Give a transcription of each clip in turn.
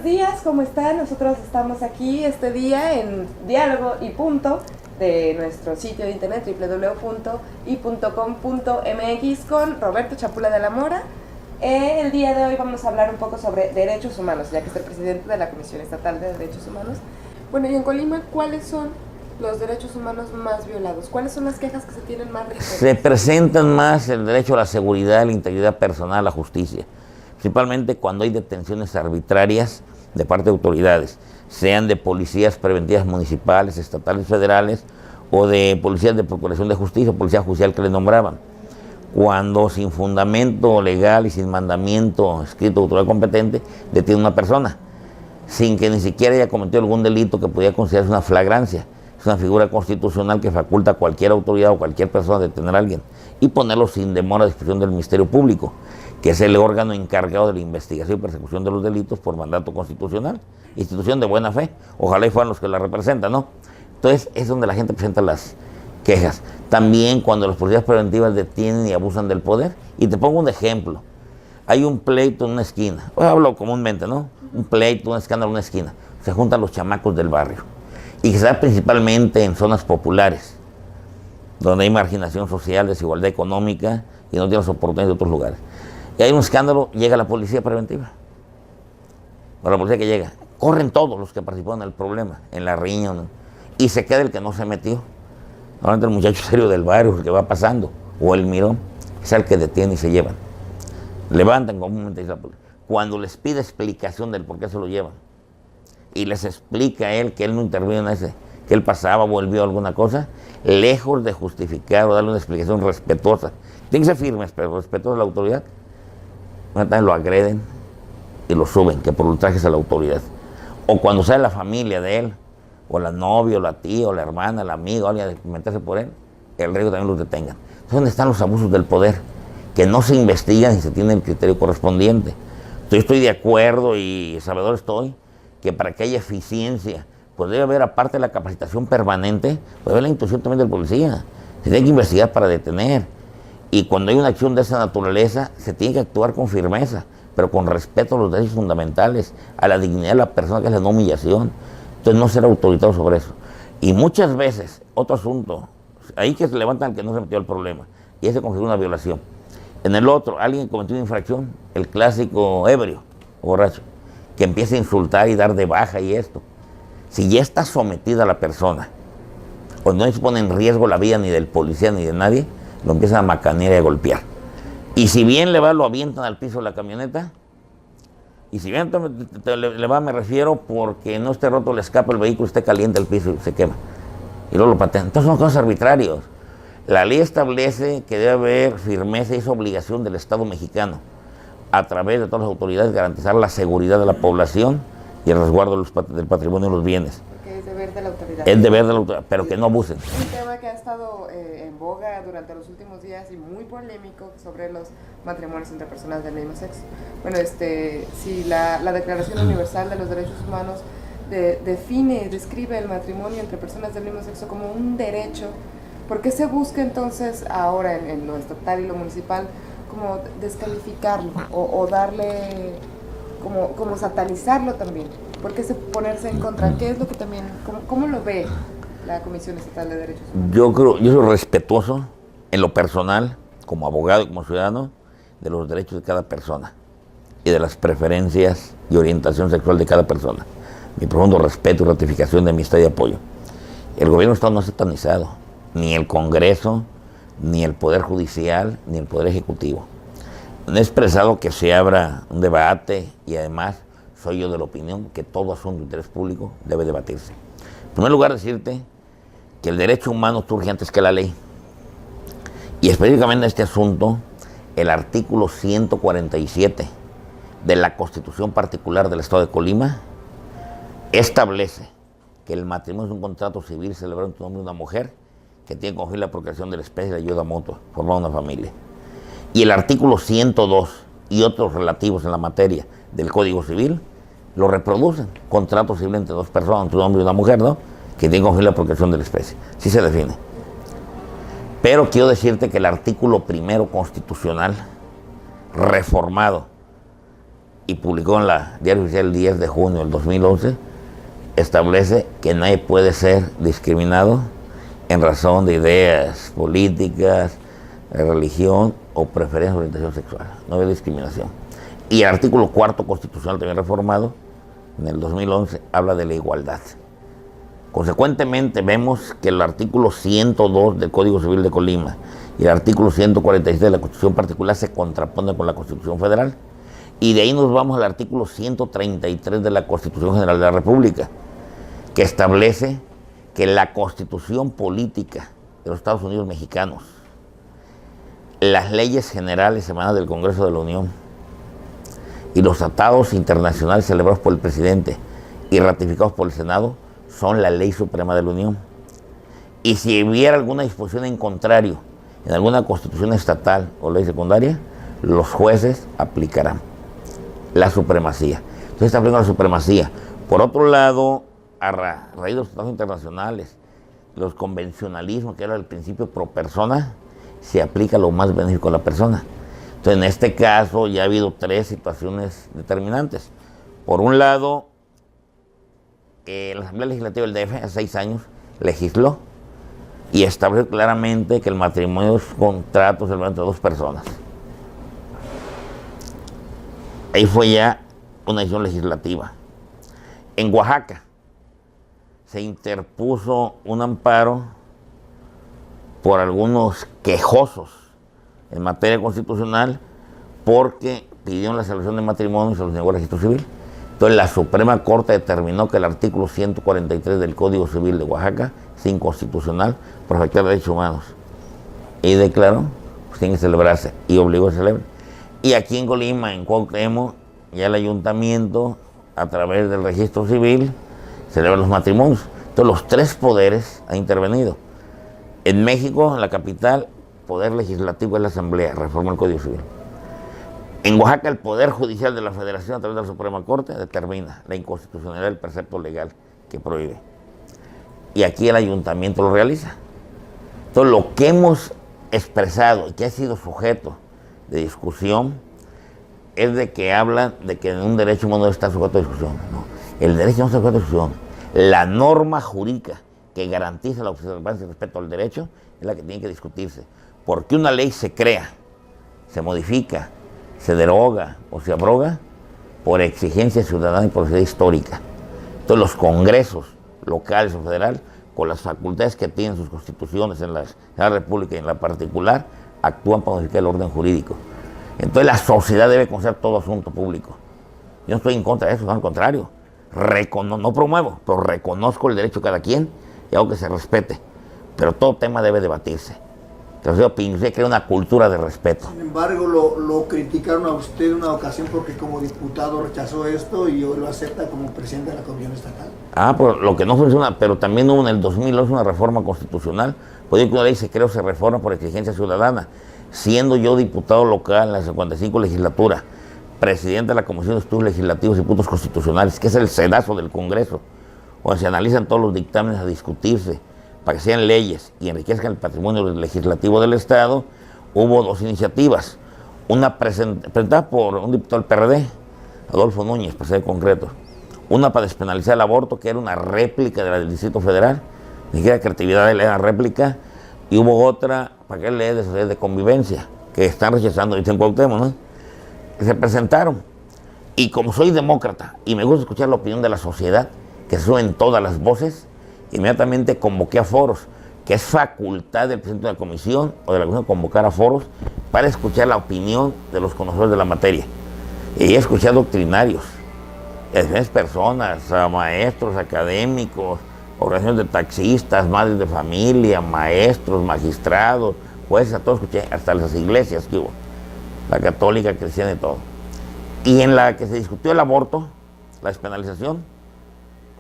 días, ¿cómo están? Nosotros estamos aquí este día en Diálogo y Punto de nuestro sitio de internet www.i.com.mx con Roberto Chapula de la Mora. El día de hoy vamos a hablar un poco sobre derechos humanos, ya que es el presidente de la Comisión Estatal de Derechos Humanos. Bueno, y en Colima, ¿cuáles son los derechos humanos más violados? ¿Cuáles son las quejas que se tienen más recurrentes? Se presentan más el derecho a la seguridad, a la integridad personal, a la justicia. Principalmente cuando hay detenciones arbitrarias de parte de autoridades, sean de policías preventivas municipales, estatales, federales, o de policías de procuración de justicia, o policía judicial que le nombraban. Cuando sin fundamento legal y sin mandamiento escrito de autoridad competente, detiene a una persona, sin que ni siquiera haya cometido algún delito que pudiera considerarse una flagrancia. Es una figura constitucional que faculta a cualquier autoridad o cualquier persona a detener a alguien y ponerlo sin demora a disposición del Ministerio Público, que es el órgano encargado de la investigación y persecución de los delitos por mandato constitucional, institución de buena fe, ojalá y fueran los que la representan, ¿no? Entonces es donde la gente presenta las quejas. También cuando las policías preventivas detienen y abusan del poder, y te pongo un ejemplo, hay un pleito en una esquina, hablo comúnmente, ¿no? Un pleito, un escándalo en una esquina, se juntan los chamacos del barrio, y que se da principalmente en zonas populares, donde hay marginación social, desigualdad económica, y no tienen las oportunidades de otros lugares. Y hay un escándalo, llega la policía preventiva. O la policía que llega, corren todos los que participaron en el problema, en la riña, ¿no? Y se queda el que no se metió. Normalmente el muchacho serio del barrio, el que va pasando, o el mirón, es el que detiene y se llevan. Levantan comúnmente, dice la policía. Cuando les pide explicación del por qué se lo llevan, y les explica a él que él no intervino en ese, que él pasaba, volvió a alguna cosa, lejos de justificar o darle una explicación respetuosa, tiene que ser firmes, pero respetuosa a la autoridad, también lo agreden y lo suben, que por ultrajes a la autoridad. O cuando sale la familia de él, o la novia, o la tía, o la hermana, la amiga, o alguien de meterse por él, el riesgo también los detengan. Entonces, ¿dónde están los abusos del poder? Que no se investigan y se tiene el criterio correspondiente. Entonces, estoy de acuerdo y sabedor estoy que para que haya eficiencia, pues debe haber, aparte de la capacitación permanente, puede haber la intuición también del policía. Se tiene que investigar para detener. Y cuando hay una acción de esa naturaleza, se tiene que actuar con firmeza, pero con respeto a los derechos fundamentales, a la dignidad de la persona, que es la no humillación. Entonces, no ser autoritario sobre eso. Y muchas veces, otro asunto, ahí que se levantan el que no se metió al problema, y ese configura una violación. En el otro, alguien cometió una infracción, el clásico ebrio, borracho, que empieza a insultar y dar de baja y esto. Si ya está sometida la persona, o no se pone en riesgo la vida ni del policía ni de nadie, lo empiezan a macanear y a golpear. Y si bien le va, lo avientan al piso de la camioneta, y si bien le va, me refiero porque no esté roto el escape, el vehículo esté caliente el piso y se quema. Y luego lo patean. Entonces son cosas arbitrarias. La ley establece que debe haber firmeza y es obligación del Estado mexicano, a través de todas las autoridades, garantizar la seguridad de la población y el resguardo del patrimonio y los bienes. Porque es deber de la autoridad. Es deber de la autoridad, pero que no abusen. Un tema que ha estado en boga durante los últimos días y muy polémico sobre los matrimonios entre personas del mismo sexo. Bueno, si la Declaración Universal de los Derechos Humanos describe el matrimonio entre personas del mismo sexo como un derecho, ¿por qué se busca entonces ahora en lo estatal y lo municipal como descalificarlo o darle, como satanizarlo también? ¿Por qué ponerse en contra? ¿Qué es lo que también, cómo lo ve la Comisión Estatal de Derechos Humanos? Yo soy respetuoso en lo personal, como abogado y como ciudadano, de los derechos de cada persona y de las preferencias y orientación sexual de cada persona. Mi profundo respeto y ratificación de amistad y apoyo. El gobierno del Estado no ha satanizado, ni el Congreso, ni el Poder Judicial, ni el Poder Ejecutivo. No he expresado que se abra un debate y además soy yo de la opinión que todo asunto de interés público debe debatirse. En primer lugar, decirte que el derecho humano surge antes que la ley. Y específicamente en este asunto, el artículo 147 de la Constitución Particular del Estado de Colima establece que el matrimonio es un contrato civil celebrado entre un hombre y una mujer que tiene como fin la procreación de la especie de ayuda mutua, formar una familia. Y el artículo 102 y otros relativos en la materia del Código Civil lo reproducen. Contrato civil entre dos personas, entre un hombre y una mujer, ¿no? Que tiene como fin la procreación de la especie. Sí se define. Pero quiero decirte que el artículo primero constitucional reformado y publicó en la Diario Oficial el 10 de junio del 2011, establece que nadie puede ser discriminado en razón de ideas políticas, de religión o preferencia de orientación sexual. No hay discriminación. Y el artículo 4 constitucional, también reformado en el 2011, habla de la igualdad. Consecuentemente, vemos que el artículo 102 del Código Civil de Colima y el artículo 146 de la Constitución particular se contraponen con la Constitución Federal. Y de ahí nos vamos al artículo 133 de la Constitución General de la República, que establece que la Constitución política de los Estados Unidos mexicanos, las leyes generales emanadas del Congreso de la Unión y los tratados internacionales celebrados por el presidente y ratificados por el Senado son la ley suprema de la Unión. Y si hubiera alguna disposición en contrario en alguna constitución estatal o ley secundaria, los jueces aplicarán la supremacía. Entonces está aplicando la supremacía. Por otro lado, a raíz de los tratados internacionales, los convencionalismos, que era el principio pro persona, se aplica lo más benéfico a la persona. Entonces, en este caso ya ha habido 3 situaciones determinantes. Por un lado, la Asamblea Legislativa del DF hace 6 años legisló y estableció claramente que el matrimonio es contrato celebrado entre 2 personas. Ahí fue ya una decisión legislativa. En Oaxaca se interpuso un amparo por algunos quejosos en materia constitucional porque pidieron la celebración de matrimonio y se los negó el registro civil. Entonces la Suprema Corte determinó que el artículo 143 del Código Civil de Oaxaca es inconstitucional por afectar derechos humanos. Y declaró, pues tiene que celebrarse, y obligó a celebrar. Y aquí en Colima, en Cuauhtémoc, ya el ayuntamiento, a través del registro civil, celebra los matrimonios. Entonces los 3 poderes han intervenido. En México, en la capital, poder legislativo es la Asamblea, reforma el Código Civil. En Oaxaca, el Poder Judicial de la Federación, a través de la Suprema Corte, determina la inconstitucionalidad del precepto legal que prohíbe. Y aquí el ayuntamiento lo realiza. Entonces, lo que hemos expresado y que ha sido sujeto de discusión es de que hablan de que un derecho humano no está sujeto a discusión. No, el derecho no está sujeto a discusión. La norma jurídica que garantiza la observancia y respeto al derecho es la que tiene que discutirse. Porque una ley se crea, se modifica, se deroga o se abroga por exigencia ciudadana y por necesidad histórica. Entonces los congresos locales o federal, con las facultades que tienen sus constituciones en la República y en la particular, actúan para modificar el orden jurídico. Entonces la sociedad debe conocer todo asunto público. Yo no estoy en contra de eso, no, al contrario. No promuevo, pero reconozco el derecho de cada quien y hago que se respete. Pero todo tema debe debatirse. Entonces yo opino que crea una cultura de respeto. Sin embargo, lo criticaron a usted en una ocasión porque como diputado rechazó esto y hoy lo acepta como presidente de la Comisión Estatal. Pero lo que no funciona, pero también hubo en el 2011 una reforma constitucional. Puede que una ley se crea o se reforma por exigencia ciudadana. Siendo yo diputado local en la 55 legislatura, presidente de la Comisión de Estudios Legislativos y Puntos Constitucionales, que es el sedazo del Congreso, donde se analizan todos los dictámenes a discutirse para que sean leyes y enriquezcan el patrimonio legislativo del Estado, hubo 2 iniciativas. Una presentada por un diputado del PRD, Adolfo Núñez, para ser concreto. Una para despenalizar el aborto, que era una réplica de la del Distrito Federal, ni siquiera creatividad, era una réplica. Y hubo otra para que leyes de sociedad de convivencia, que están rechazando, dicen Cuauhtémoc, ¿no? Que se presentaron. Y como soy demócrata y me gusta escuchar la opinión de la sociedad, que suenen todas las voces, inmediatamente convoqué a foros, que es facultad del presidente de la comisión o de la comisión convocar a foros para escuchar la opinión de los conocedores de la materia. Y he escuchado doctrinarios, a diferentes personas, a maestros, académicos, organizaciones de taxistas, madres de familia, maestros, magistrados, jueces, a todos escuché, hasta las iglesias que hubo, la católica, cristiana y todo. Y en la que se discutió el aborto, la despenalización,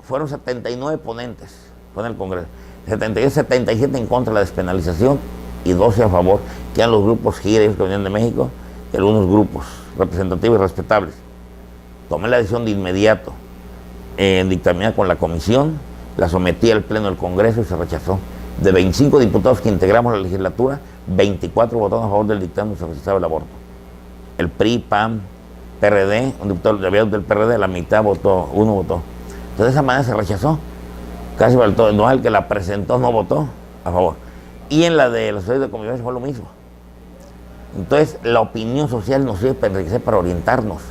fueron 79 ponentes, fue en el Congreso, 77 en contra de la despenalización y 12 a favor, que eran los grupos GIRE, que venían de México, y algunos grupos representativos y respetables. Tomé la decisión de inmediato, dictaminar con la comisión, la sometí al Pleno del Congreso y se rechazó. De 25 diputados que integramos la legislatura, 24 votaron a favor del dictamen y se rechazaba el aborto. El PRI, PAN, PRD, un diputado del PRD, la mitad votó, uno votó. Entonces de esa manera se rechazó. Casi para todo, no el que la presentó no votó a favor. Y en la de los socios de convivencia fue lo mismo. Entonces la opinión social nos sirve para enriquecer, para orientarnos.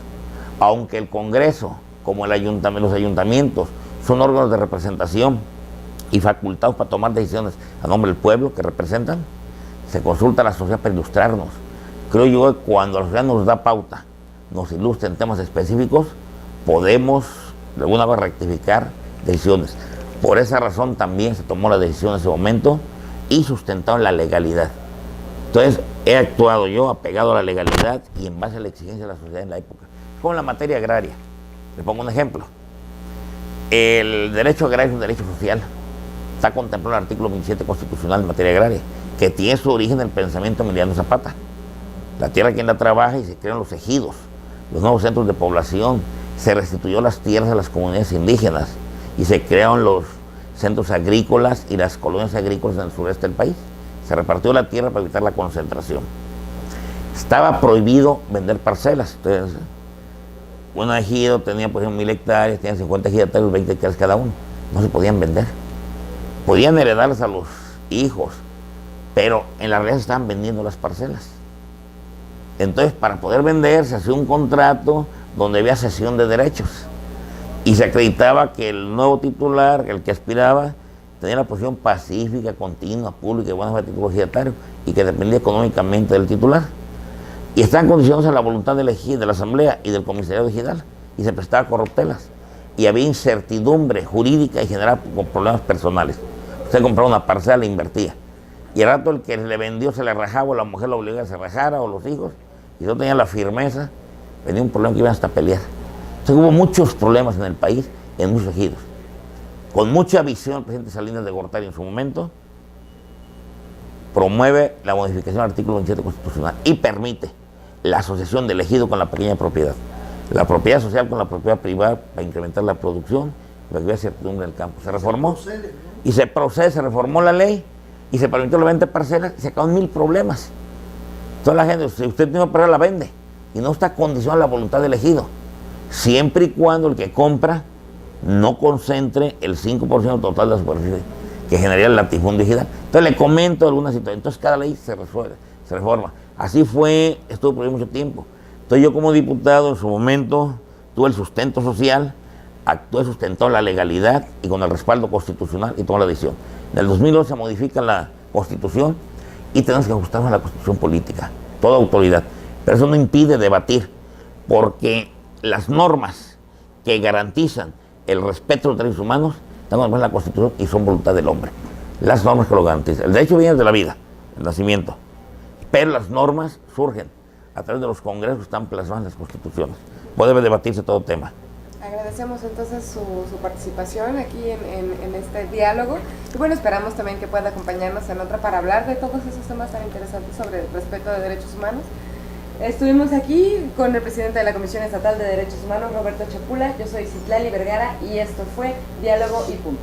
Aunque el Congreso, como los ayuntamientos, son órganos de representación y facultados para tomar decisiones a nombre del pueblo que representan, se consulta a la sociedad para ilustrarnos. Creo yo que cuando la sociedad nos da pauta, nos ilustra en temas específicos, podemos de alguna vez rectificar decisiones. Por esa razón también se tomó la decisión en ese momento y sustentado en la legalidad. Entonces he actuado yo apegado a la legalidad y en base a la exigencia de la sociedad en la época. Como en la materia agraria. Les pongo un ejemplo. El derecho agrario es un derecho social. Está contemplado en el artículo 27 constitucional en materia agraria, que tiene su origen en el pensamiento de Emiliano Zapata. La tierra quien la trabaja y se crean los ejidos, los nuevos centros de población, se restituyó las tierras a las comunidades indígenas y se crearon los centros agrícolas y las colonias agrícolas en el sureste del país. Se repartió la tierra para evitar la concentración. Estaba prohibido vender parcelas. Entonces, un ejido tenía, por ejemplo, 1000 hectáreas, tenía 50 ejidatarios, 20 hectáreas cada uno. No se podían vender. Podían heredarlas a los hijos, pero en la realidad se estaban vendiendo las parcelas. Entonces, para poder vender, se hacía un contrato donde había cesión de derechos. Y se acreditaba que el nuevo titular, el que aspiraba, tenía la posición pacífica, continua, pública y buena de título ejidatario, y que dependía económicamente del titular. Y estaban condicionados a la voluntad de la asamblea y del comisariado ejidal, y se prestaba corruptelas. Y había incertidumbre jurídica y generaba problemas personales. Usted compraba una parcela e invertía. Y al rato el que le vendió se le rajaba, o la mujer lo obligaba a que se rajara, o los hijos, y no tenía la firmeza, venía un problema que iban hasta pelear. Entonces hubo muchos problemas en el país, en muchos ejidos. Con mucha visión, el presidente Salinas de Gortari en su momento promueve la modificación del artículo 27 constitucional y permite la asociación del ejido con la pequeña propiedad. La propiedad social con la propiedad privada para incrementar la producción, para que hubiera certidumbre en el campo. Se reformó y se reformó la ley y se permitió la venta de parcelas y se acabaron 1000 problemas. Toda la gente, si usted tiene una parcela, la vende y no está condicionada a la voluntad del ejido, siempre y cuando el que compra no concentre el 5% total de la superficie que generaría el latifundio ejidal. Entonces le comento algunas situaciones. Entonces cada ley se resuelve, se reforma. Así fue, estuvo por mucho tiempo. Entonces yo como diputado en su momento tuve el sustento social, actué sustentado la legalidad y con el respaldo constitucional y tomé la decisión. En el 2012 se modifica la Constitución y tenemos que ajustarnos a la Constitución política, toda autoridad. Pero eso no impide debatir, porque las normas que garantizan el respeto a los derechos humanos están en la Constitución y son voluntad del hombre. Las normas que lo garantizan. El derecho viene de la vida, el nacimiento. Pero las normas surgen a través de los congresos que están plasmados en las constituciones. Puede debatirse todo tema. Agradecemos entonces su participación aquí en este diálogo. Y bueno, esperamos también que pueda acompañarnos en otra para hablar de todos esos temas tan interesantes sobre el respeto de derechos humanos. Estuvimos aquí con el presidente de la Comisión Estatal de Derechos Humanos, Roberto Chapula. Yo soy Citlali Vergara y esto fue Diálogo y Punto.